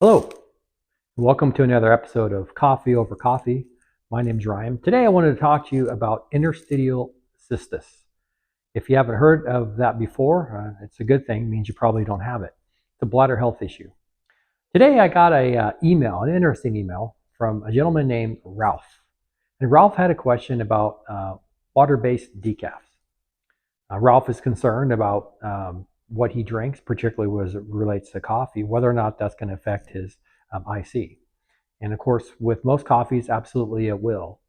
Hello, welcome to another episode of Coffee Over Coffee. My name's Ryan. Today I wanted to talk to you about interstitial cystis. If you haven't heard of that before, it's a good thing. It means you probably don't have it. It's a bladder health issue. Today I got an interesting email from a gentleman named Ralph. And Ralph had a question about water-based decaf. Ralph is concerned about what he drinks, particularly as it relates to coffee, whether or not that's going to affect his IC. And of course, with most coffees, absolutely it will.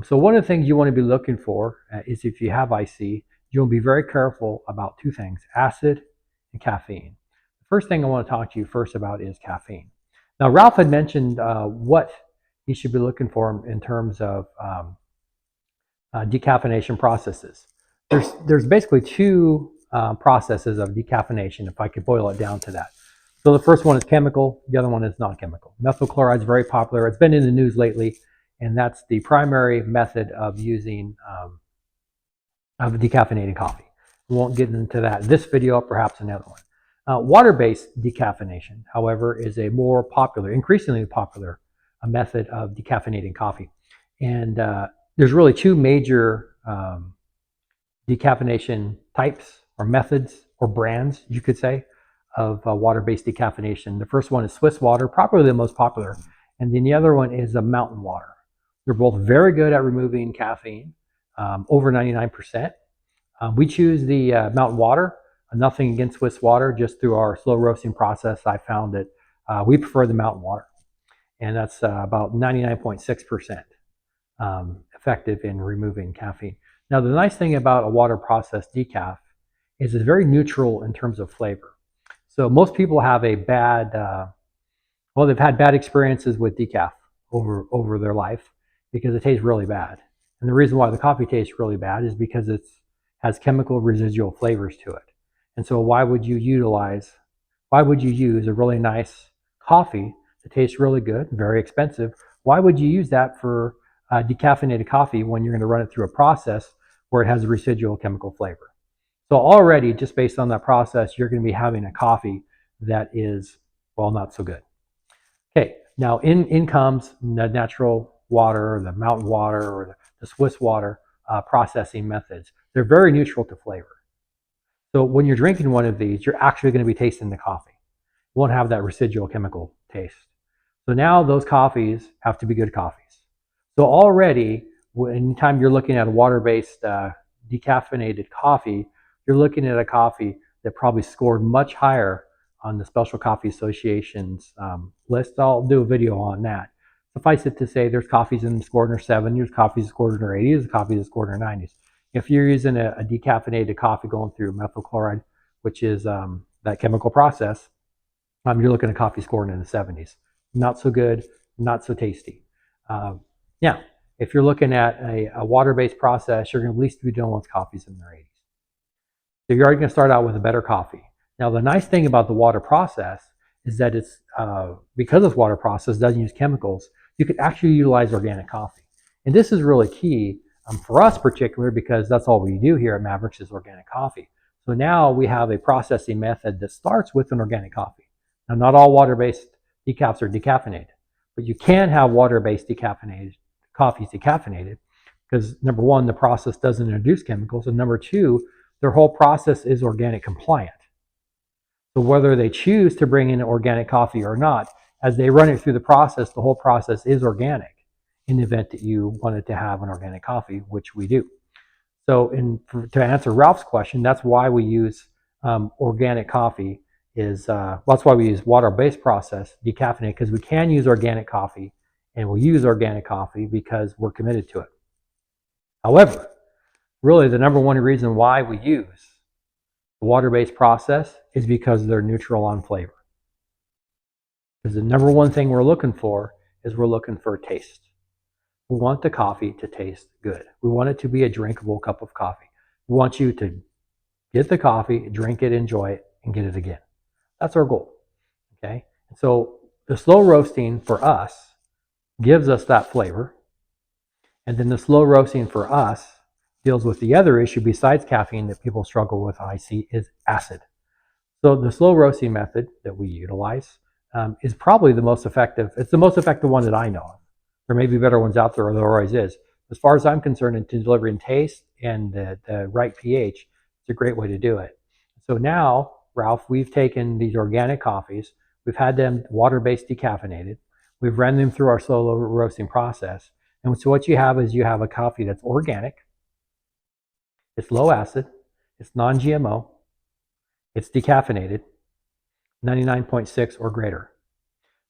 So one of the things you want to be looking for is if you have IC, you'll be very careful about two things, acid and caffeine. The first thing I want to talk to you first about is caffeine. Now, Ralph had mentioned what you should be looking for in terms of decaffeination processes. There's basically two processes of decaffeination, if I could boil it down to that. So the first one is chemical, the other one is non-chemical. Methyl chloride is very popular. It's been in the news lately, and that's the primary method of using of decaffeinated coffee. We won't get into that in this video, perhaps another one. Water-based decaffeination, however, is a more popular, increasingly popular method of decaffeinating coffee. And there's really two major decaffeination types or methods or brands, you could say, of water-based decaffeination. The first one is Swiss water, probably the most popular, and then the other one is mountain water. They're both very good at removing caffeine, over 99%. We choose the mountain water. Nothing against Swiss water, just through our slow roasting process, I found that we prefer the mountain water, and that's about 99.6% effective in removing caffeine. Now, the nice thing about a water processed decaf is it's very neutral in terms of flavor. So most people have a bad, they've had bad experiences with decaf over their life because it tastes really bad. And the reason why the coffee tastes really bad is because it has chemical residual flavors to it. And so why would you use a really nice coffee that tastes really good, very expensive? Why would you use that for decaffeinated coffee when you're going to run it through a process where it has a residual chemical flavor? So already, just based on that process, you're going to be having a coffee that is, well, not so good. Okay, now in comes the natural water, or the mountain water, or the Swiss water processing methods. They're very neutral to flavor. So when you're drinking one of these, you're actually going to be tasting the coffee. You won't have that residual chemical taste. So now those coffees have to be good coffees. So already, anytime you're looking at a water-based decaffeinated coffee, you're looking at a coffee that probably scored much higher on the Special Coffee Association's list. I'll do a video on that. Suffice it to say, there's coffees in scored in their 70s, there's coffees that scored in their 80s, there's coffees that scored in their 90s. If you're using a decaffeinated coffee going through methyl chloride, which is that chemical process, you're looking at coffee scoring in the 70s. Not so good, not so tasty. Yeah, if you're looking at a water-based process, you're going to at least be dealing with coffees in their 80s. So you're already going to start out with a better coffee. Now, the nice thing about the water process is that it's, because this water process doesn't use chemicals, you can actually utilize organic coffee. And this is really key for us particularly because that's all we do here at Mavericks is organic coffee. So now we have a processing method that starts with an organic coffee. Now, not all water-based decafs are decaffeinated, but you can have water-based decaffeinated coffees decaffeinated because number one, the process doesn't introduce chemicals, and number two, their whole process is organic compliant. So whether they choose to bring in organic coffee or not, as they run it through the process, the whole process is organic in the event that you wanted to have an organic coffee, which we do. So to answer Ralph's question, that's why we use organic coffee that's why we use water-based process decaffeinated, because we can use organic coffee, and we'll use organic coffee because we're committed to it. However, really the number one reason why we use the water-based process is because they're neutral on flavor. Because the number one thing we're looking for is we're looking for taste. We want the coffee to taste good. We want it to be a drinkable cup of coffee. We want you to get the coffee, drink it, enjoy it, and get it again. That's our goal. Okay? So the slow roasting for us gives us that flavor. And then the slow roasting for us deals with the other issue besides caffeine that people struggle with, I see, is acid. So the slow roasting method that we utilize is probably the most effective. It's the most effective one that I know of. There may be better ones out there, or there always is. As far as I'm concerned, in delivering taste and the right pH, it's a great way to do it. So now, Ralph, we've taken these organic coffees, we've had them water-based decaffeinated, we've ran them through our slow roasting process, and so what you have is you have a coffee that's organic, it's low acid, it's non-GMO, it's decaffeinated, 99.6 or greater.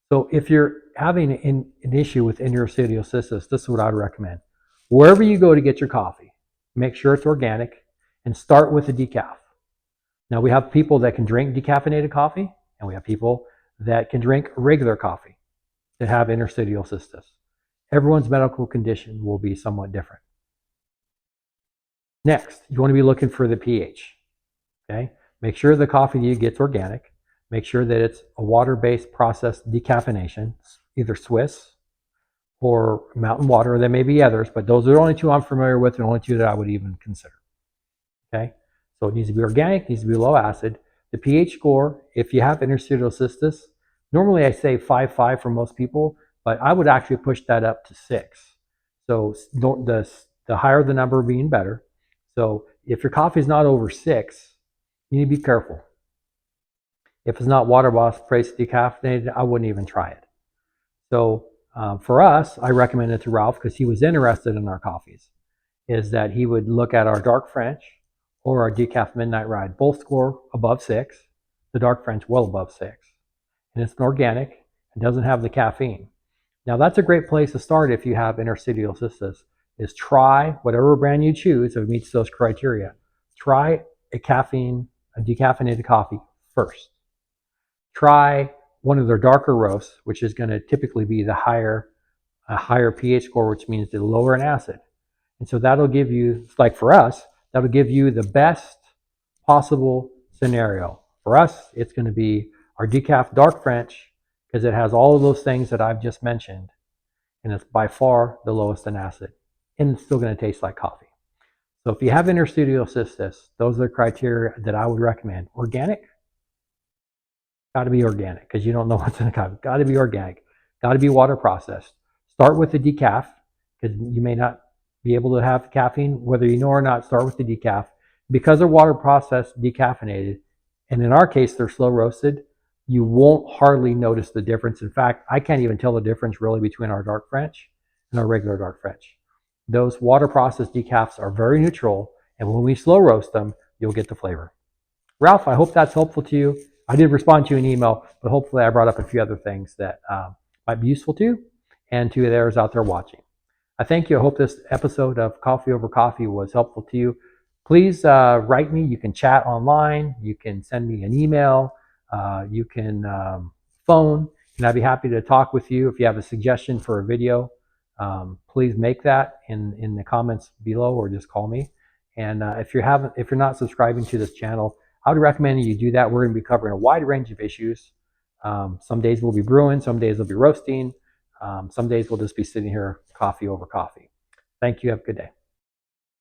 So if you're having an issue with interstitial cystitis, this is what I would recommend. Wherever you go to get your coffee, make sure it's organic and start with the decaf. Now we have people that can drink decaffeinated coffee, and we have people that can drink regular coffee that have interstitial cystitis. Everyone's medical condition will be somewhat different. Next, you want to be looking for the pH. Okay? Make sure the coffee you get is organic. Make sure that it's a water-based processed decaffeination, either Swiss or mountain water. There may be others, but those are the only two I'm familiar with, and the only two that I would even consider. Okay? So it needs to be organic, it needs to be low acid. The pH score, if you have interstitial cystitis, normally I say 5.5 for most people, but I would actually push that up to 6. So the higher the number being better. So if your coffee is not over 6, you need to be careful. If it's not water based decaffeinated, I wouldn't even try it. So for us, I recommend it to Ralph because he was interested in our coffees, is that he would look at our dark French or our decaf midnight ride. Both score above 6. The dark French well above 6. And it's an organic and doesn't have the caffeine. Now that's a great place to start if you have interstitial cystitis, is try whatever brand you choose if it meets those criteria. Try a decaffeinated coffee first. Try one of their darker roasts, which is going to typically be a higher pH score, which means the lower in acid. And so that'll give you, like for us, that'll give you the best possible scenario. For us, it's going to be our decaf dark French because it has all of those things that I've just mentioned, and it's by far the lowest in acid, and it's still going to taste like coffee. So if you have interstitial cystitis, those are the criteria that I would recommend. Organic, got to be organic because you don't know what's in the coffee. Got to be organic, got to be water processed. Start with the decaf because you may not be able to have caffeine, whether you know or not. Start with the decaf because they're water processed, decaffeinated, and in our case they're slow roasted. You won't hardly notice the difference. In fact, I can't even tell the difference really between our dark French and our regular dark French. Those water processed decafs are very neutral, and when we slow roast them, you'll get the flavor. Ralph, I hope that's helpful to you. I did respond to you in email, but hopefully I brought up a few other things that might be useful to you and to those out there watching. I thank you. I hope this episode of Coffee Over Coffee was helpful to you. Please write me. You can chat online. You can send me an email. You can phone, and I'd be happy to talk with you. If you have a suggestion for a video, please make that in the comments below, or just call me. And if you're not subscribing to this channel, I would recommend you do that. We're going to be covering a wide range of issues. Some days we'll be brewing, some days we'll be roasting, some days we'll just be sitting here coffee over coffee. Thank you. Have a good day.